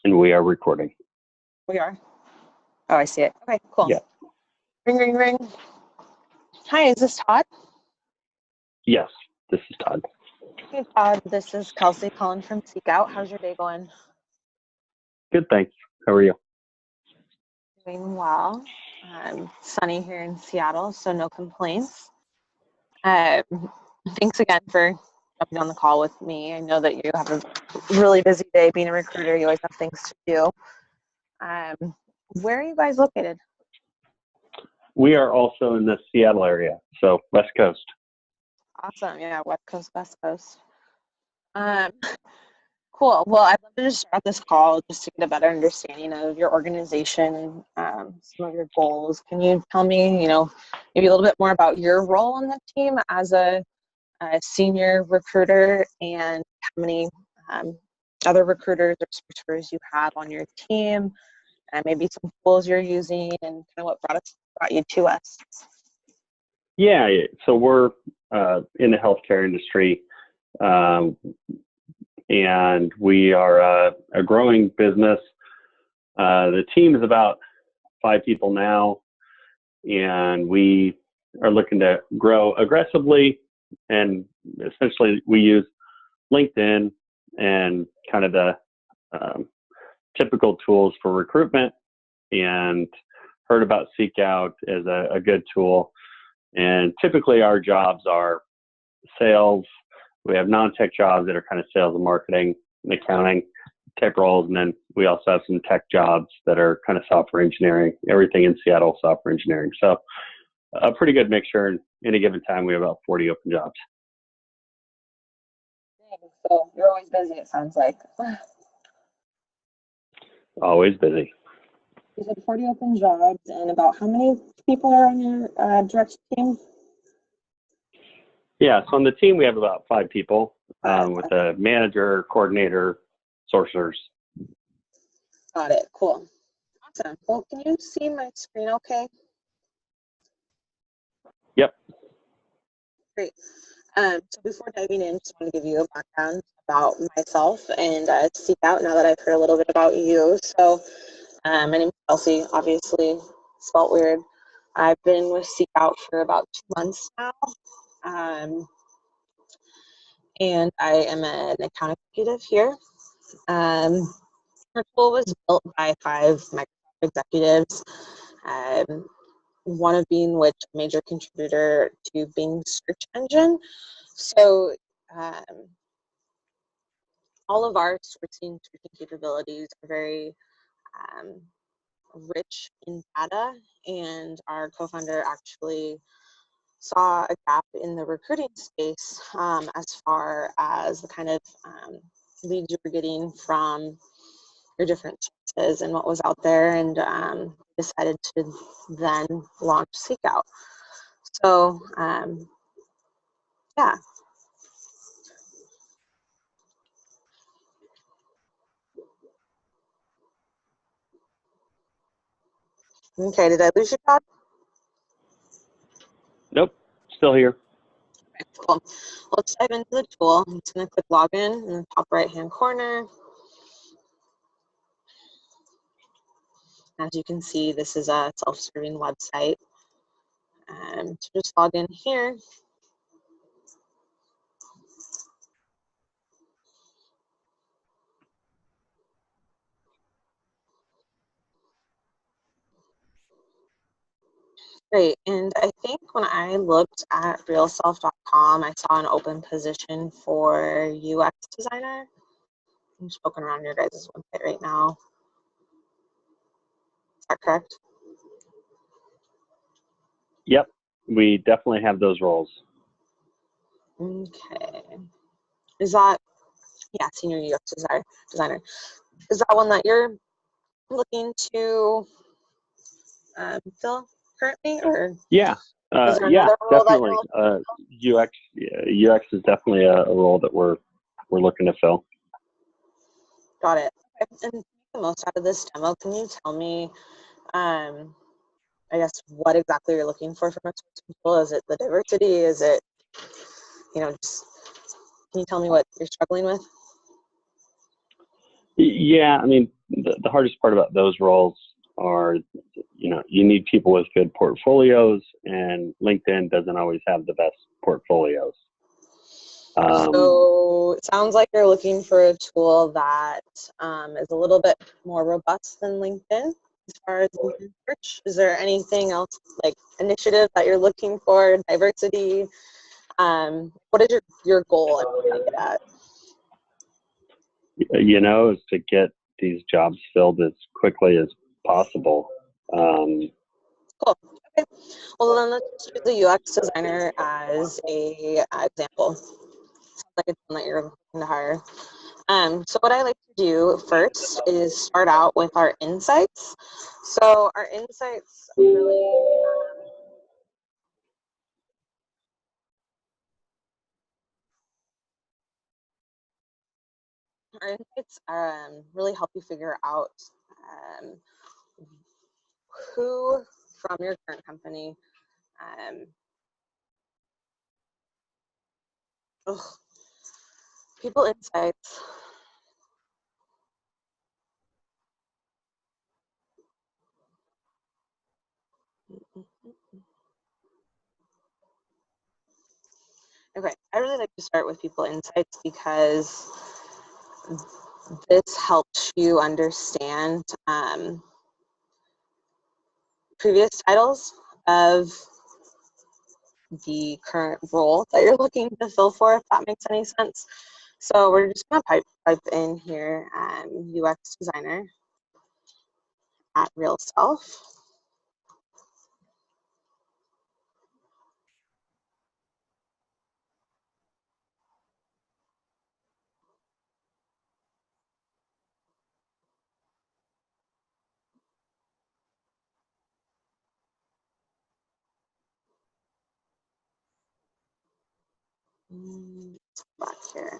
And we are recording. We are. Oh, I see it. Okay, cool. Yeah. Ring, ring, ring. Hi, is this Todd? Yes, this is Todd. Hey, Todd. This is Kelci calling from Seek Out. How's your day going? Good, thanks. How are you? Doing well. Sunny here in Seattle, so no complaints. Um, Thanks again for jumping on the call with me. I know that you have a really busy day being a recruiter. You always have things to do. Where are you guys located? We are also in the Seattle area, so West Coast. Awesome. Yeah, West Coast, West Coast. Cool. Well, I'd love to just start this call just to get a better understanding of your organization, some of your goals. Can you tell me, maybe a little bit more about your role on the team as a senior recruiter and how many other recruiters or recruiters you have on your team, and maybe some tools you're using and kind of what brought you to us? Yeah, so we're in the healthcare industry, and we are a growing business. The team is about 5 people now, and we are looking to grow aggressively. And essentially, we use LinkedIn and kind of the typical tools for recruitment, and heard about Seek Out as a good tool. And typically our jobs are sales. We have non-tech jobs that are kind of sales and marketing and accounting type roles. And then we also have some tech jobs that are kind of software engineering, everything in Seattle, software engineering. So a pretty good mixture. And any given time, we have about 40 open jobs. So you're always busy, it sounds like. Always busy. You said 40 open jobs, and about how many people are on your direct team? Yeah, so on the team, we have about 5 people with a manager, coordinator, sourcers. Got it. Cool. Awesome. Well, can you see my screen okay? Yep. Great. So before diving in, just want to give you a background about myself and Seek Out now that I've heard a little bit about you. So my name is Kelci, obviously spelled weird. I've been with Seek Out for about 2 months now. And I am an account executive here. Our tool was built by 5 Microsoft executives, one of being which major contributor to Bing search engine. So all of our sourcing capabilities are very rich in data, and our co-founder actually saw a gap in the recruiting space as far as the kind of leads you were getting from your different sources and what was out there, and decided to then launch Seek Out. So yeah. Okay, did I lose you, Todd? Nope, still here. Okay, cool. Let's dive into the tool. I'm just going to click login in the top right-hand corner. As you can see, this is a self-serving website. So just log in here. Great, and I think when I looked at realself.com, I saw an open position for UX designer. I'm just poking around your guys' website right now. Is that correct? Yep, we definitely have those roles. Okay. Is that, yeah, senior UX designer. Is that one that you're looking to fill currently, or? Yeah, definitely. UX is definitely a role that we're looking to fill. Got it. Okay. And to make the most out of this demo, can you tell me, I guess, what exactly you're looking for from a tool? Is it the diversity? Is it, just, can you tell me what you're struggling with? Yeah, I mean, the hardest part about those roles are, you need people with good portfolios, and LinkedIn doesn't always have the best portfolios. So it sounds like you're looking for a tool that is a little bit more robust than LinkedIn as far as LinkedIn search. Is there anything else, like initiative that you're looking for, diversity? What is your goal to get at? Is to get these jobs filled as quickly as possible. Cool. Okay. Well, then let's just use the UX designer as a example. Sounds like it's one that you're looking to hire. So what I like to do first is start out with our insights. So our insights really really help you figure out um, who from your current company um, ugh, people insights. Okay, I really like to start with people insights because this helps you understand previous titles of the current role that you're looking to fill for, if that makes any sense. So we're just going to type in here UX designer at real self. Back here.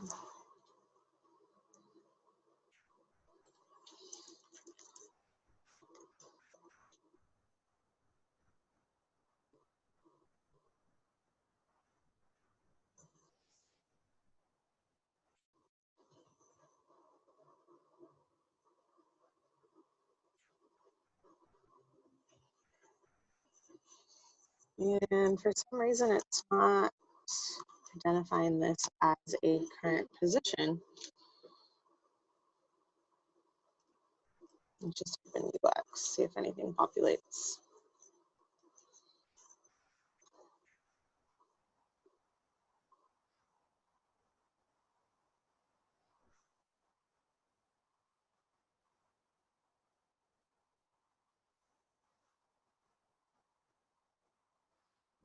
And for some reason, it's not identifying this as a current position. Just open UX, see if anything populates.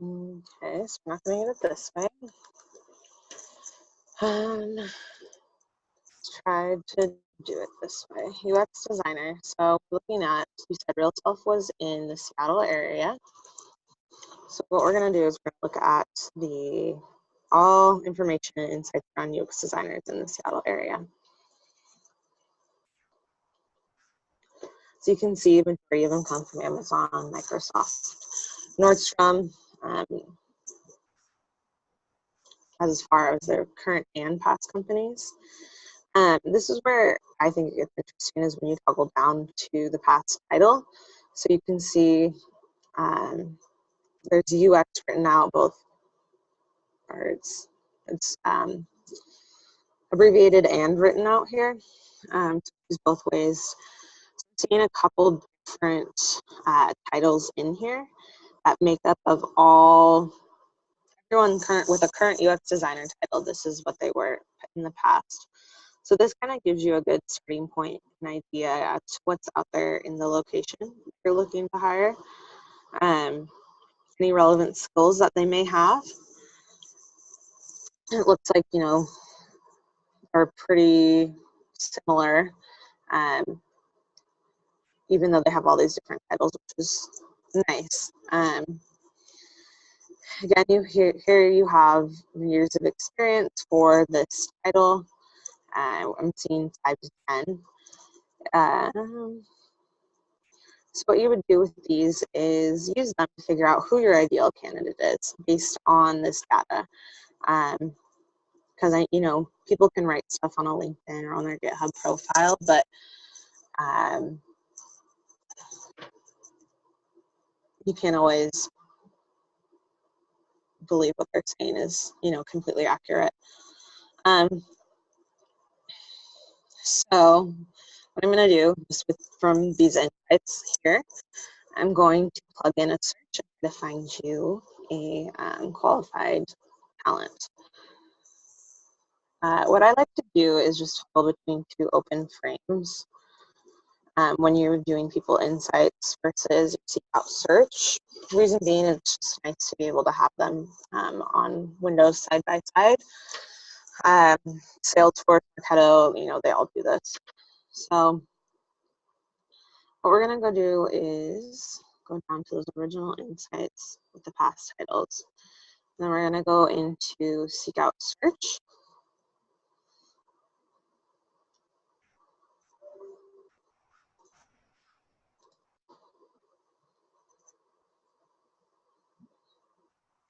Okay, so we're not going to get it this way. Tried to do it this way. UX designer. So looking at, you said real self was in the Seattle area. So what we're going to do is we're going to look at the all information and insights around UX designers in the Seattle area. So you can see majority of them come from Amazon, Microsoft, Nordstrom, as far as their current and past companies. This is where I think it gets interesting is when you toggle down to the past title. So you can see there's UX written out both, or it's abbreviated and written out here. Use both ways. So I'm seeing a couple different titles in here that make up of everyone current with a current UX designer title. This is what they were in the past. So this kind of gives you a good starting point, an idea as to what's out there in the location you're looking to hire. Any relevant skills that they may have. It looks like, are pretty similar, even though they have all these different titles, which is nice. Again, here you have years of experience for this title. I'm seeing 5 to 10. So what you would do with these is use them to figure out who your ideal candidate is based on this data. Because people can write stuff on a LinkedIn or on their GitHub profile, but You can't always believe what they're saying is, completely accurate. So what I'm going to do is from these insights here, I'm going to plug in a search to find you a qualified talent. What I like to do is just toggle between two open frames when you're reviewing people insights versus seek out search. The reason being, it's just nice to be able to have them on windows side by side. Salesforce, Marketo, they all do this. So what we're gonna go do is go down to those original insights with the past titles. Then we're gonna go into seek out search.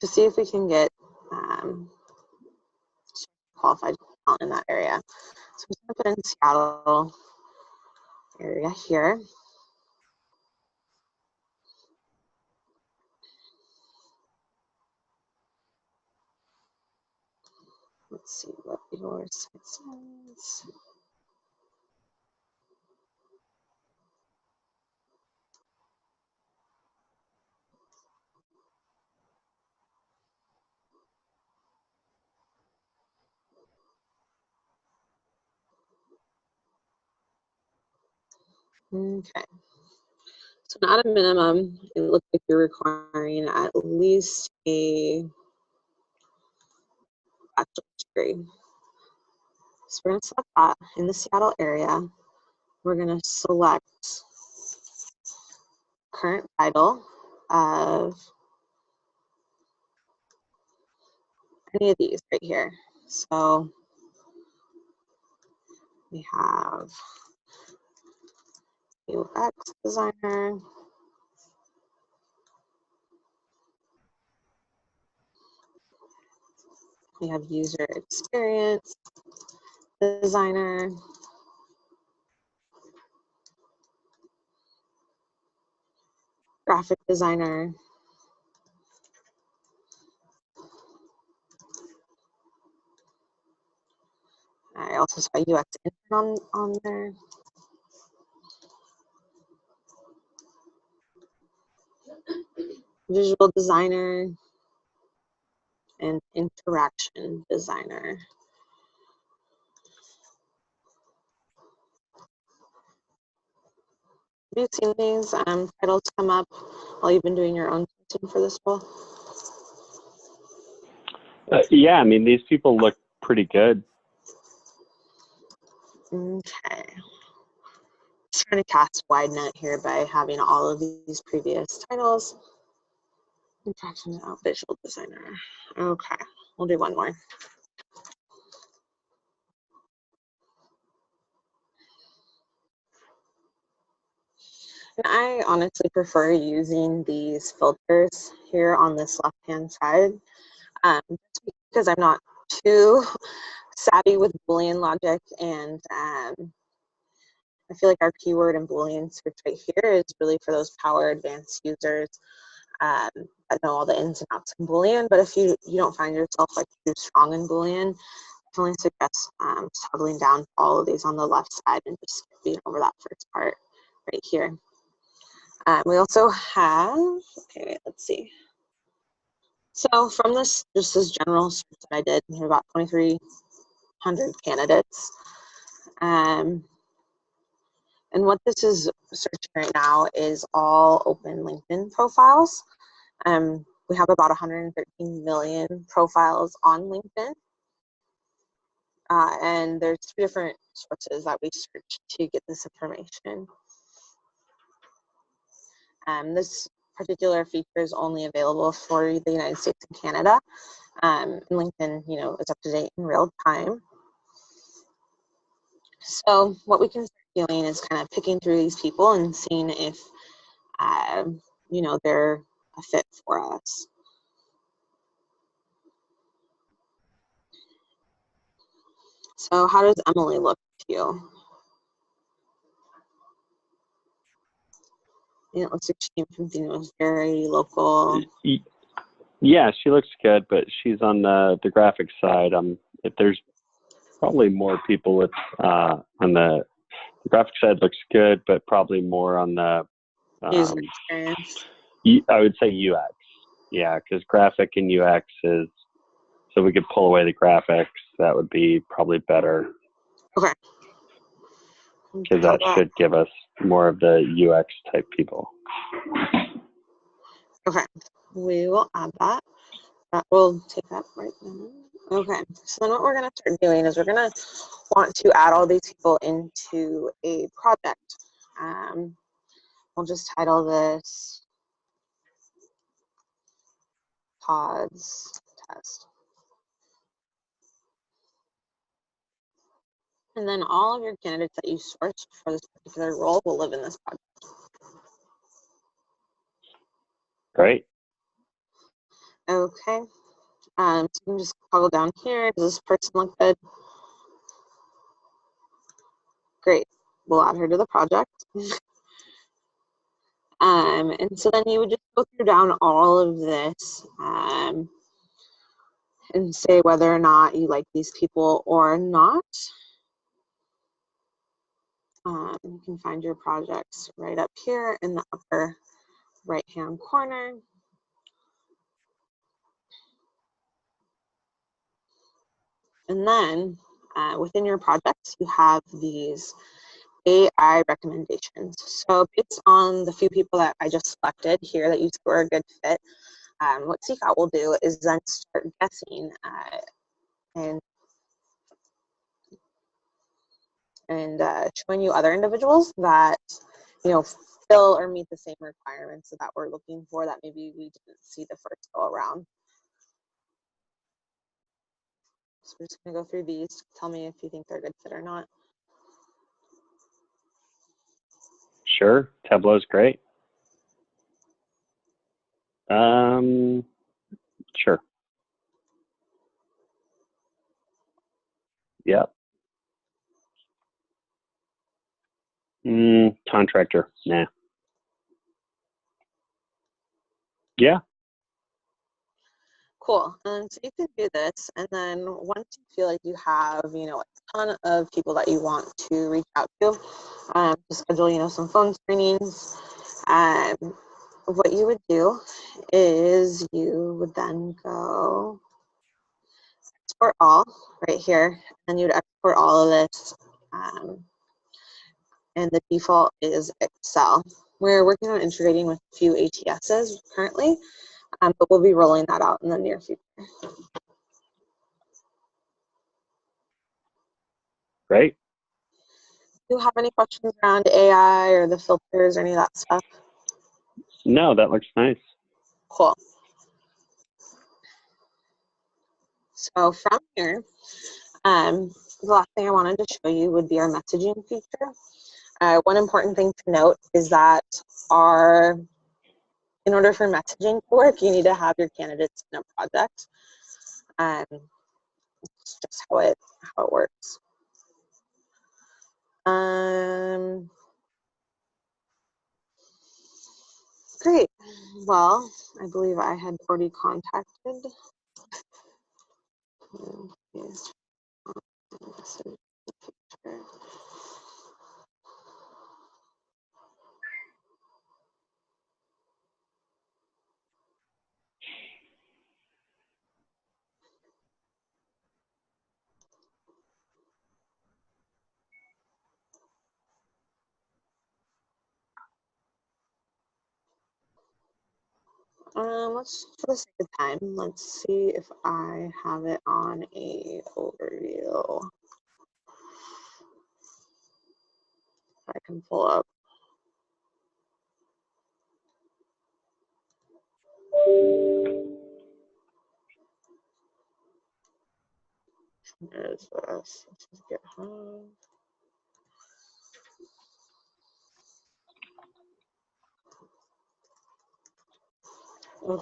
To see if we can get qualified talent in that area. So I'm just gonna put in Seattle area here. Let's see what your site says. Okay. So at a minimum, it looks like you're requiring at least a bachelor's degree. So we're going to select that in the Seattle area. We're going to select current title of any of these right here. So we have UX designer, we have user experience designer, graphic designer, I also saw UX intern on there. Visual designer and interaction designer. Have you seen these titles come up while you've been doing your own testing for this role? Yeah, I mean, these people look pretty good. Okay. Just trying to cast a wide net here by having all of these previous titles. Interaction visual designer. Okay, we'll do one more. And I honestly prefer using these filters here on this left-hand side because I'm not too savvy with Boolean logic, and I feel like our keyword and Boolean search right here is really for those power advanced users that know all the ins and outs in Boolean. But if you don't find yourself like too strong in Boolean, definitely suggest toggling down all of these on the left side and just skipping over that first part right here. We also have, okay, wait, let's see. So from this, just this general search that I did, we have about 2,300 candidates. And what this is searching right now is all open LinkedIn profiles. We have about 113 million profiles on LinkedIn. And there's two different sources that we search to get this information. This particular feature is only available for the United States and Canada. LinkedIn, is up to date in real time. So what we can start doing is kind of picking through these people and seeing if, they're a fit for us. So how does Emily look to you? it looks like she came from, very local. Yeah, she looks good, but she's on the graphic side. If there's probably more people with on the graphic side looks good, but probably more on the User experience. I would say UX. Yeah, because graphic and UX is, so we could pull away the graphics. That would be probably better. Okay. Because that should give us more of the UX type people. Okay, we will add that. We'll take that right now. Okay, so then what we're going to start doing is we're going to want to add all these people into a project. We'll just title this Pods Test. And then all of your candidates that you sourced for this particular role will live in this project. Great. Okay, so you can just toggle down here. Does this person look good? Great, we'll add her to the project. And so then you would just go through down all of this and say whether or not you like these people or not. You can find your projects right up here in the upper right-hand corner. And then within your projects, you have these AI recommendations. So based on the few people that I just selected here that you think were a good fit, what Seekout will do is then start guessing and showing you other individuals that fill or meet the same requirements that we're looking for that maybe we didn't see the first go around. So we're just going to go through these. Tell me if you think they're a good fit or not. Sure, Tableau's great. Sure. Yep. Contractor. Nah. Yeah. Cool. And so you can do this, and then once you feel like you have, a ton of people that you want to reach out to schedule, some phone screenings, what you would do is you would then go export all right here, and you'd export all of this, and the default is Excel. We're working on integrating with a few ATSs currently, but we'll be rolling that out in the near future. Great. Do you have any questions around AI or the filters or any of that stuff? No, that looks nice. Cool. So from here, the last thing I wanted to show you would be our messaging feature. One important thing to note is that in order for messaging to work, you need to have your candidates in a project. It's just how it works. Great. Well, I believe I had already contacted. Let's, for the sake of time, let's see if I have it on a overview. I can pull up. There's this. Let's just get home. Ugh.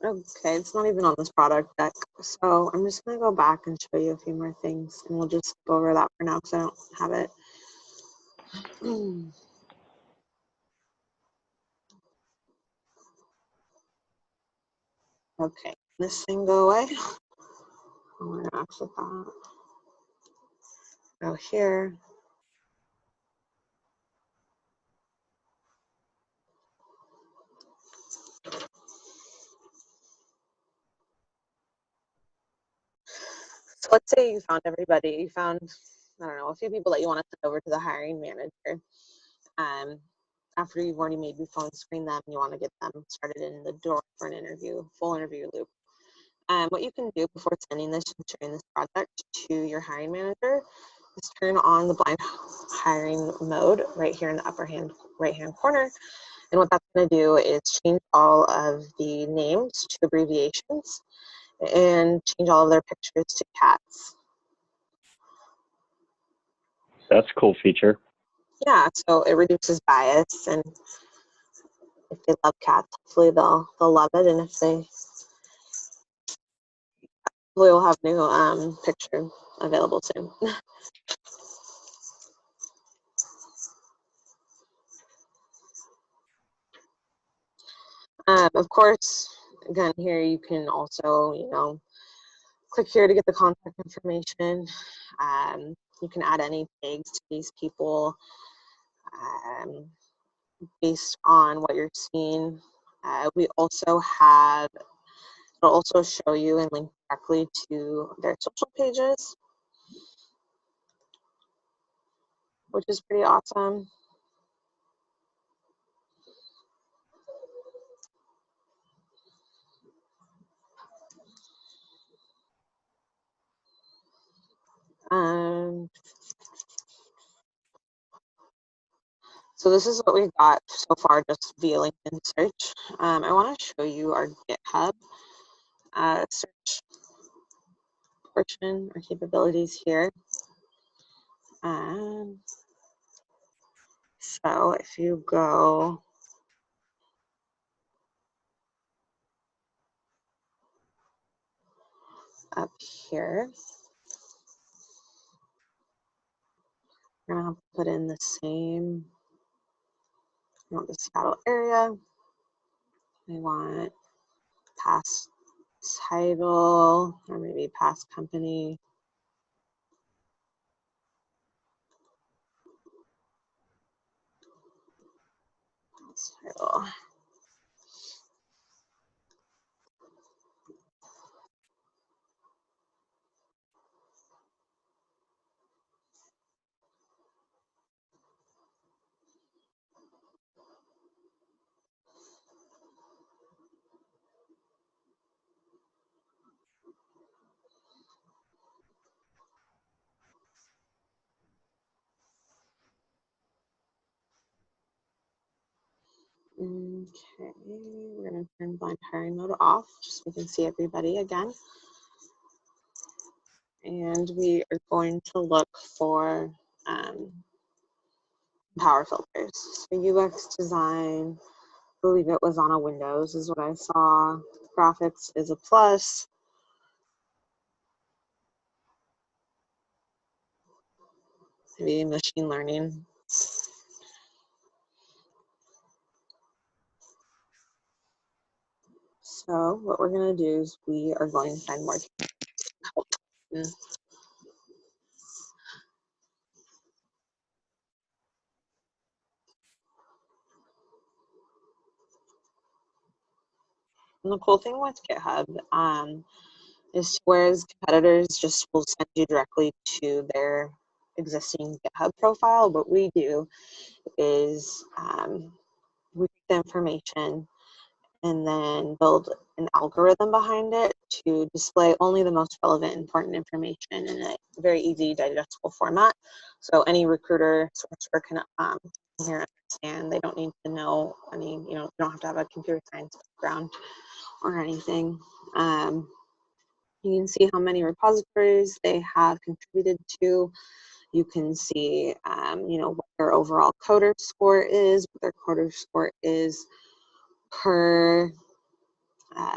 Okay, it's not even on this product deck. So I'm just going to go back and show you a few more things, and we'll just go over that for now because I don't have it. Okay, this thing go away. Oh, we're going to exit that. Go here. So let's say you found everybody. You found, I don't know, a few people that you want to send over to the hiring manager. After you've already maybe phone screen them, you want to get them started in the door for an interview, full interview loop. What you can do before sending this and sharing this project to your hiring manager is turn on the blind hiring mode right here in the upper right hand corner. And what that's going to do is change all of the names to abbreviations and change all of their pictures to cats. That's a cool feature. Yeah, so it reduces bias, and if they love cats, hopefully they'll love it. And if they, we'll have new picture available soon. Of course, again, here you can also, click here to get the contact information. You can add any tags to these people based on what you're seeing. We also have, it'll also show you and link directly to their social pages, which is pretty awesome. So this is what we've got so far just via LinkedIn search. I want to show you our GitHub search portion or capabilities here. So if you go up here, we're gonna have to put in the same, we want the Seattle area. We want past title or maybe past company. Past title. Okay, we're gonna turn blind hiring mode off just so we can see everybody again. And we are going to look for power filters. So UX design, I believe it was on a Windows is what I saw. Graphics is a plus. Maybe machine learning. So what we're going to do is we are going to find more help. And the cool thing with GitHub is whereas competitors just will send you directly to their existing GitHub profile, what we do is we take the information and then build an algorithm behind it to display only the most relevant, important information in a very easy, digestible format. So any recruiter, sourcer can here understand. They don't need to know any, you don't have to have a computer science background or anything. You can see how many repositories they have contributed to. You can see, what their overall coder score is, what their coder score is per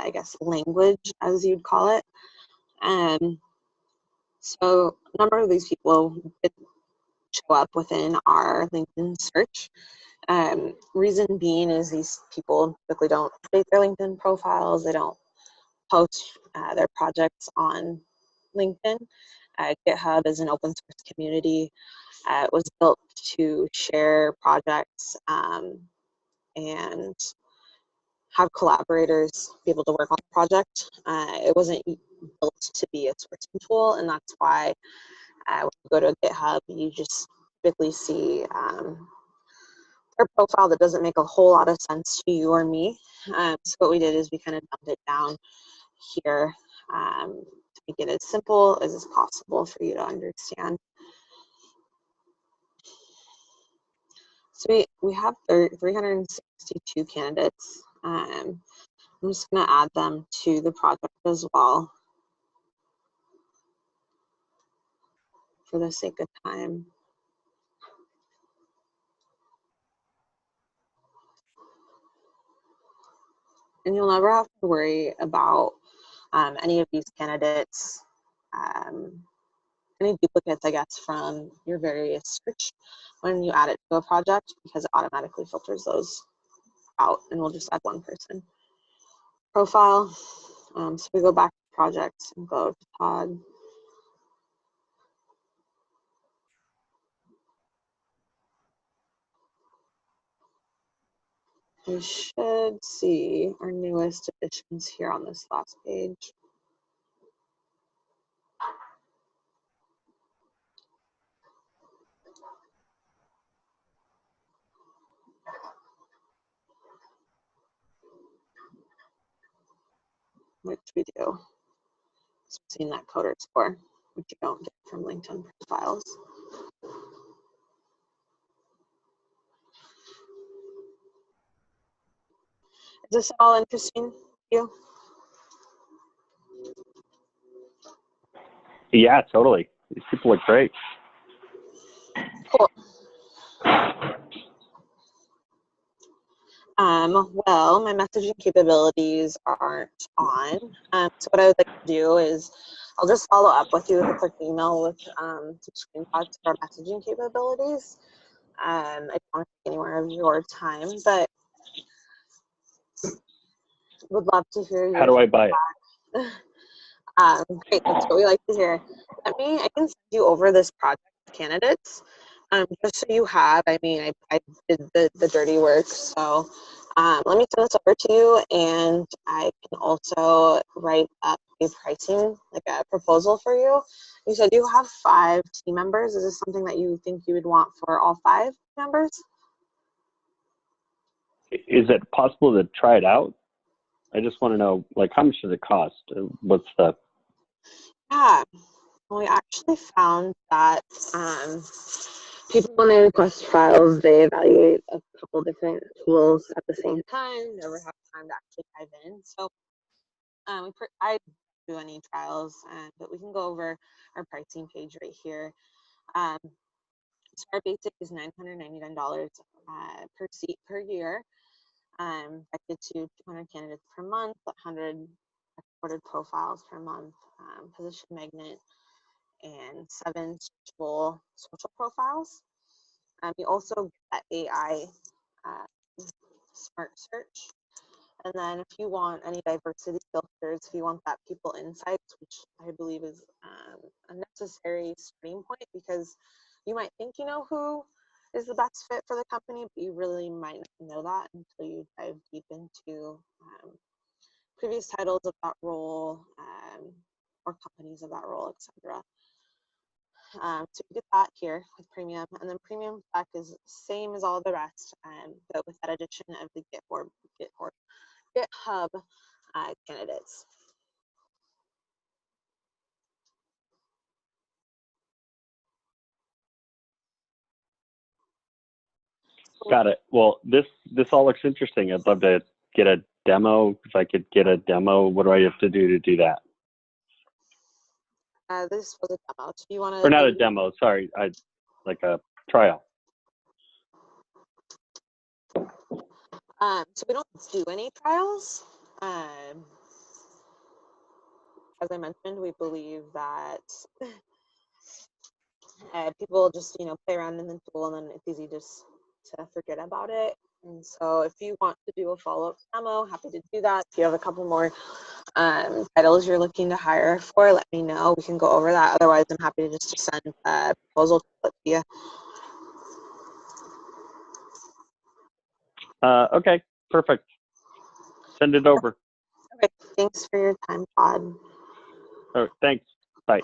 I guess, language, as you'd call it. So a number of these people did show up within our LinkedIn search. Reason being is these people typically don't update their LinkedIn profiles. They don't post their projects on LinkedIn. GitHub is an open source community. It was built to share projects and have collaborators be able to work on the project. It wasn't built to be a sourcing tool, and that's why when you go to GitHub, you just typically see their profile that doesn't make a whole lot of sense to you or me. So what we did is we kind of dumped it down here to make it as simple as possible for you to understand. So we have 362 candidates. I'm just going to add them to the project as well for the sake of time. And you'll never have to worry about any of these candidates, any duplicates, I guess, from your various search when you add it to a project, because it automatically filters those out, and we'll just add one person. Profile, so we go back to projects and go to Todd. We should see our newest additions here on this last page. Which we do. So we've seen that coder score, which you don't get from LinkedIn profiles. Is this all interesting to you? Yeah, totally. These people look great. Cool. Well, my messaging capabilities aren't on. So what I would like to do is I'll just follow up with you with a quick email with some screenshots of our messaging capabilities. I don't want to take any more of your time, but would love to hear your How do I buy it? Great, that's what we like to hear. I can send you over this project of candidates, just so you have. I mean, I did the dirty work, so let me send this over to you, and I can also write up a pricing, like a proposal for you. You said you have 5 team members. Is this something that you think you would want for all 5 members? Is it possible to try it out? I just want to know, like, how much does it cost? What's the... Yeah, well, we actually found that people, when they request files, they evaluate a couple different tools at the same time, never have time to actually dive in. So I do any trials, but we can go over our pricing page right here. So our basic is $999 per seat per year, directed to 200 candidates per month, 100 exported profiles per month, position magnet, and 7 searchable social profiles. You also get AI smart search. And then if you want any diversity filters, if you want that people insights, which I believe is a necessary starting point, because you might think you know who is the best fit for the company, but you really might not know that until you dive deep into previous titles of that role or companies of that role, etc. So you get that here with premium, and then premium pack is same as all the rest, but with that addition of the GitHub candidates. Got it. Well, this all looks interesting. I'd love to get a demo. If I could get a demo, what do I have to do that? This was a demo. So you want Or to? not a demo. Sorry, like a trial. So we don't do any trials. as I mentioned, we believe that people just, play around in the tool and then it's easy just to forget about it. And so if you want to do a follow-up demo, happy to do that. If you have a couple more titles you're looking to hire for, let me know. We can go over that. Otherwise, I'm happy to just send a proposal to you. Okay, perfect. Send it over. Okay, thanks for your time, Todd. Thanks. Bye.